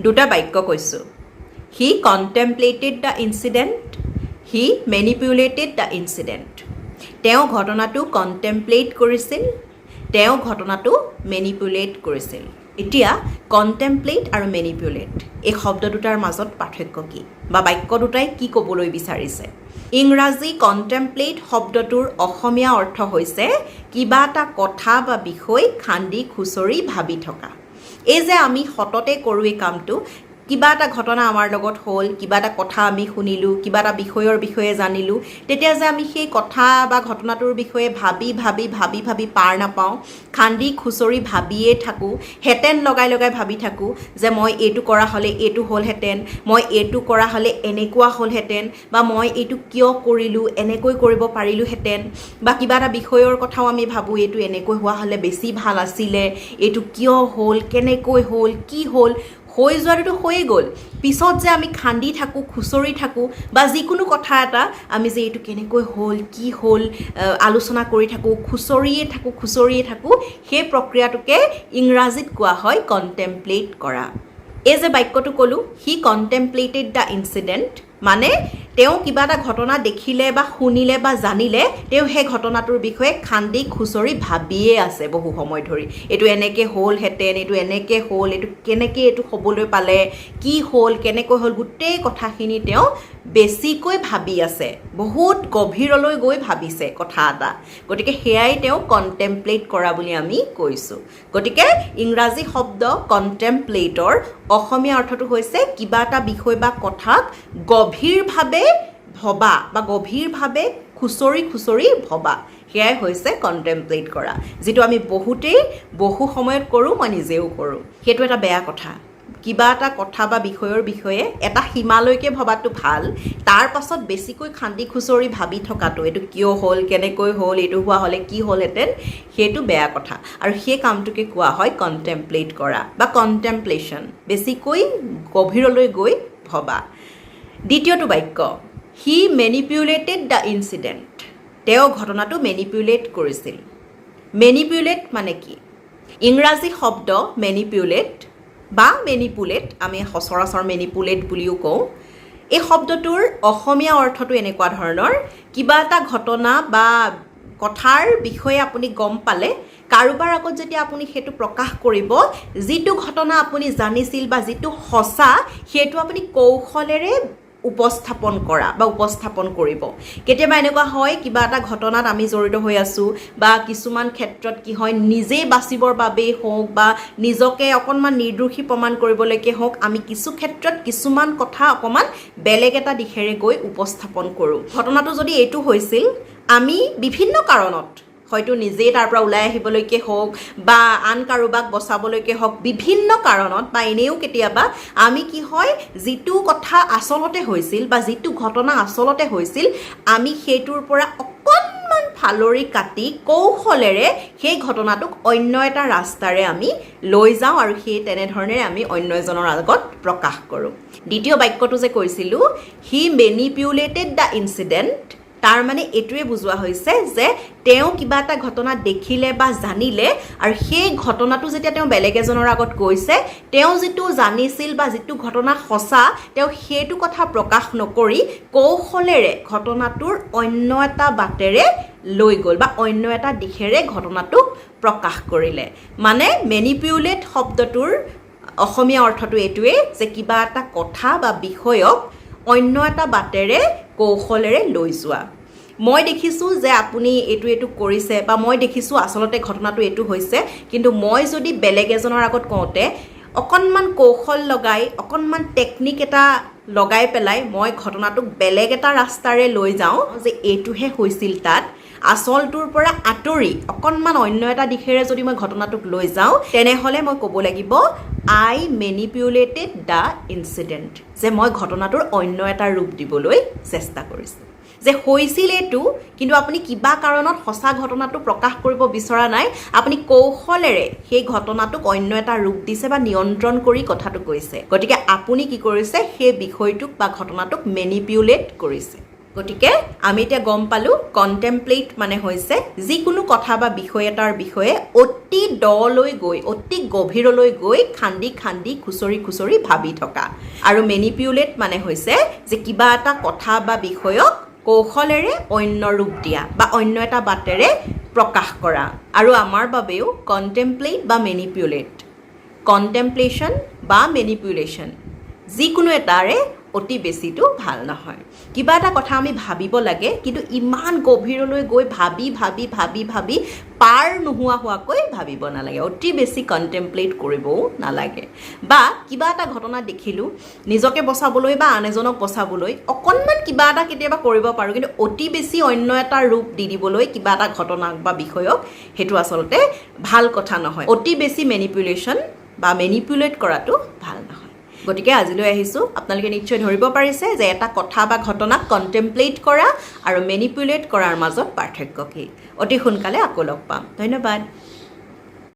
দুটা বাক্য কৈছোঁ he contemplated the incident he manipulated the incident তেওঁ ঘটনাটো কণ্টেম্পলেট কৰিছিল তেওঁ ঘটনাটো মেনিপুলেট কৰিছিল এতিয়া কণ্টেম্পলেট আৰু মেনিপুলেট এই শব্দ দুটাৰ মাজত পাৰ্থক্য কি বা বাক্য দুটাই কি ক'বলৈ বিচাৰিছে ইংৰাজী কণ্টেম্পলেট শব্দটোৰ অসমীয়া অৰ্থ হৈছে কিবা এটা কথা বা বিষয় খান্দি খুচৰি ভাবি থকা এই যে আমি সততে কৰোঁ এই কামটো কিবা এটা ঘটনা আমাৰ লগত হ'ল কিবা এটা কথা আমি শুনিলোঁ কিবা এটা বিষয়ৰ বিষয়ে জানিলোঁ তেতিয়া যে আমি সেই কথা বা ঘটনাটোৰ বিষয়ে ভাবি পাৰ নাপাওঁ খান্দি খুচৰি ভাবিয়ে থাকোঁ হেতেন লগাই ভাবি থাকোঁ যে মই এইটো কৰা হ'লে এইটো হ'লহেঁতেন মই এইটো কৰা হ'লে এনেকুৱা হ'লহেঁতেন বা মই এইটো কিয় কৰিলোঁ এনেকৈ কৰিব পাৰিলোঁহেঁতেন বা কিবা এটা বিষয়ৰ কথাও আমি ভাবোঁ এইটো এনেকৈ হোৱা হ'লে বেছি ভাল আছিলে এইটো কিয় হ'ল কেনেকৈ হ'ল কি হ'ল হৈ যোৱাটো হৈয়ে গ'ল পিছত যে আমি খান্দি থাকোঁ খুচৰি থাকোঁ বা যিকোনো কথা এটা আমি যে এইটো কেনেকৈ হ'ল কি হ'ল আলোচনা কৰি থাকোঁ খুচৰিয়ে থাকোঁ সেই প্ৰক্ৰিয়াটোকে ইংৰাজীত কোৱা হয় কণ্টেম্পলেট কৰা এই যে বাক্যটো ক'লোঁ হি কণ্টেম্পলেটেড দ্য ইনচিডেণ্ট মানে তেওঁ কিবা এটা ঘটনা দেখিলে বা শুনিলে বা জানিলে তেওঁ সেই ঘটনাটোৰ বিষয়ে খান্দি খুচৰি ভাবিয়ে আছে বহু সময় ধৰি এইটো এনেকৈ হ'লহেঁতেন এইটো এনেকৈ হ'ল এইটো কেনেকৈ এইটো হ'বলৈ পালে কি হ'ল কেনেকৈ হ'ল গোটেই কথাখিনি তেওঁ বেছিকৈ ভাবি আছে বহুত গভীৰলৈ গৈ ভাবিছে কথা এটা গতিকে সেয়াই তেওঁ কণ্টেম্পলেট কৰা বুলি আমি কৈছোঁ গতিকে ইংৰাজী শব্দ কণ্টেম্পলেটৰ অসমীয়া অৰ্থটো হৈছে কিবা এটা বিষয় বা কথাক গভীৰভাৱে ভবা বা গভীৰভাৱে খুচৰি ভবা সেয়াই হৈছে কণ্টেম্পলেট কৰা যিটো আমি বহু সময়ত কৰোঁ মই নিজেও কৰোঁ সেইটো এটা বেয়া কথা কিবা এটা কথা বা বিষয়ৰ বিষয়ে এটা সীমালৈকে ভবাটো ভাল তাৰ পাছত বেছিকৈ খান্দি খুচৰি ভাবি থকাটো এইটো কিয় হ'ল কেনেকৈ হ'ল এইটো হোৱা হ'লে কি হ'লহেঁতেন সেইটো বেয়া কথা আৰু সেই কামটোকে কোৱা হয় কণ্টেম্পলেট কৰা বা কণ্টেম্পলেশ্যন বেছিকৈ গভীৰলৈ গৈ ভবা দ্বিতীয়টো বাক্য হি মেনিপুলেটেড দ্য ইনচিডেণ্ট তেওঁ ঘটনাটো মেনিপুলেট কৰিছিল মেনিপুলেট মানে কি ইংৰাজী শব্দ মেনিপুলেট বা মেনিপুলেট আমি সচৰাচৰ মেনিপুলেট বুলিও কওঁ এই শব্দটোৰ অসমীয়া অৰ্থটো এনেকুৱা ধৰণৰ কিবা এটা ঘটনা বা কথাৰ বিষয়ে আপুনি গম পালে কাৰোবাৰ আগত যেতিয়া আপুনি সেইটো প্ৰকাশ কৰিব যিটো ঘটনা আপুনি জানিছিল বা যিটো সঁচা সেইটো আপুনি কৌশলেৰে উপস্থাপন কৰা বা উপস্থাপন কৰিব কেতিয়াবা এনেকুৱা হয় কিবা এটা ঘটনাত আমি জড়িত হৈ আছোঁ বা কিছুমান ক্ষেত্ৰত কি হয় নিজে বাচিবৰ বাবেই হওক বা নিজকে অকণমান নিৰ্দোষী প্ৰমাণ কৰিবলৈকে হওক আমি কিছু ক্ষেত্ৰত কিছুমান কথা অকণমান বেলেগ এটা দিশেৰে গৈ উপস্থাপন কৰোঁ ঘটনাটো যদি এইটো হৈছিল আমি বিভিন্ন কাৰণত হয়তো নিজেই তাৰ পৰা ওলাই আহিবলৈকে হওক বা আন কাৰোবাক বচাবলৈকে হওক বিভিন্ন কাৰণত বা এনেও কেতিয়াবা আমি কি হয় যিটো কথা আচলতে হৈছিল বা যিটো ঘটনা আচলতে হৈছিল আমি সেইটোৰ পৰা অকণমান ফালৰি কাটি কৌশলেৰে সেই ঘটনাটোক অন্য এটা ৰাস্তাৰে আমি লৈ যাওঁ আৰু সেই তেনেধৰণেৰে আমি অন্য এজনৰ আগত প্ৰকাশ কৰোঁ দ্বিতীয় বাক্যটো যে কৈছিলোঁ হি মেনিপুলেটেড দ্য ইনচিডেণ্ট তাৰ মানে এইটোৱে বুজোৱা হৈছে যে তেওঁ কিবা এটা ঘটনা দেখিলে বা জানিলে আৰু সেই ঘটনাটো যেতিয়া তেওঁ বেলেগ এজনৰ আগত কৈছে তেওঁ যিটো জানিছিল বা যিটো ঘটনা সঁচা তেওঁ সেইটো কথা প্ৰকাশ নকৰি কৌশলেৰে ঘটনাটোৰ অন্য এটা বাটেৰে লৈ গ'ল বা অন্য এটা দিশেৰে ঘটনাটোক প্ৰকাশ কৰিলে মানে মেনিপুলেট শব্দটোৰ অসমীয়া অৰ্থটো এইটোৱে যে কিবা এটা কথা বা বিষয়ক অন্য এটা বাটেৰে কৌশলেৰে লৈ যোৱা মই দেখিছোঁ যে আপুনি এইটো কৰিছে বা মই দেখিছোঁ আচলতে ঘটনাটো এইটো হৈছে কিন্তু মই যদি বেলেগ এজনৰ আগত কওঁতে অকণমান কৌশল লগাই অকণমান টেকনিক এটা লগাই পেলাই মই ঘটনাটোক বেলেগ এটা ৰাস্তাৰে লৈ যাওঁ যে এইটোহে হৈছিল তাত আচলটোৰ পৰা আঁতৰি অকণমান অন্য এটা দিশেৰে যদি মই ঘটনাটোক লৈ যাওঁ তেনেহ'লে মই ক'ব লাগিব আই মেনিপুলেটেড দ্য ইনচিডেণ্ট যে মই ঘটনাটোৰ অন্য এটা ৰূপ দিবলৈ চেষ্টা কৰিছোঁ যে হৈছিল এইটো কিন্তু আপুনি কিবা কাৰণত সঁচা ঘটনাটো প্ৰকাশ কৰিব বিচৰা নাই আপুনি কৌশলেৰে সেই ঘটনাটোক অন্য এটা ৰূপ দিছে বা নিয়ন্ত্ৰণ কৰি কথাটো কৈছে গতিকে আপুনি কি কৰিছে সেই বিষয়টোক বা ঘটনাটোক মেনিপুলেট কৰিছে গতিকে আমি এতিয়া গম পালোঁ কণ্টেম্পলেট মানে হৈছে যিকোনো কথা বা বিষয় এটাৰ বিষয়ে অতি দলৈ গৈ অতি গভীৰলৈ গৈ খান্দি খান্দি খুচৰি খুচৰি ভাবি থকা আৰু মেনিপুলেট মানে হৈছে যে কিবা এটা কথা বা বিষয়ক কৌশলেৰে অন্য ৰূপ দিয়া বা অন্য এটা বাটেৰে প্ৰকাশ কৰা আৰু আমাৰ বাবেও কণ্টেম্পলেট বা মেনিপুলেট কণ্টেম্পলেশ্যন বা মেনিপুলেশ্যন যিকোনো এটাৰে অতি বেছিটো ভাল নহয় কিবা এটা কথা আমি ভাবিব লাগে কিন্তু ইমান গভীৰলৈ গৈ ভাবি ভাবি ভাবি ভাবি পাৰ নোহোৱা হোৱাকৈ ভাবিব নালাগে অতি বেছি কণ্টেম্পলেট কৰিবও নালাগে বা কিবা এটা ঘটনা দেখিলোঁ নিজকে বচাবলৈ বা আন এজনক বচাবলৈ অকণমান কিবা এটা কেতিয়াবা কৰিব পাৰোঁ কিন্তু অতি বেছি অন্য এটা ৰূপ দি দিবলৈ কিবা এটা ঘটনাক বা বিষয়ক সেইটো আচলতে ভাল কথা নহয় অতি বেছি মেনিপুলেশ্যন বা মেনিপুলেট কৰাটো ভাল নহয় গতিকে আজিলৈ আহিছোঁ আপোনালোকে নিশ্চয় ধৰিব পাৰিছে যে এটা কথা বা ঘটনাক কণ্টেম্পলেট কৰা আৰু মেনিপুলেট কৰাৰ মাজত পাৰ্থক্য কি অতি সোনকালে আকৌ লগ পাম ধন্যবাদ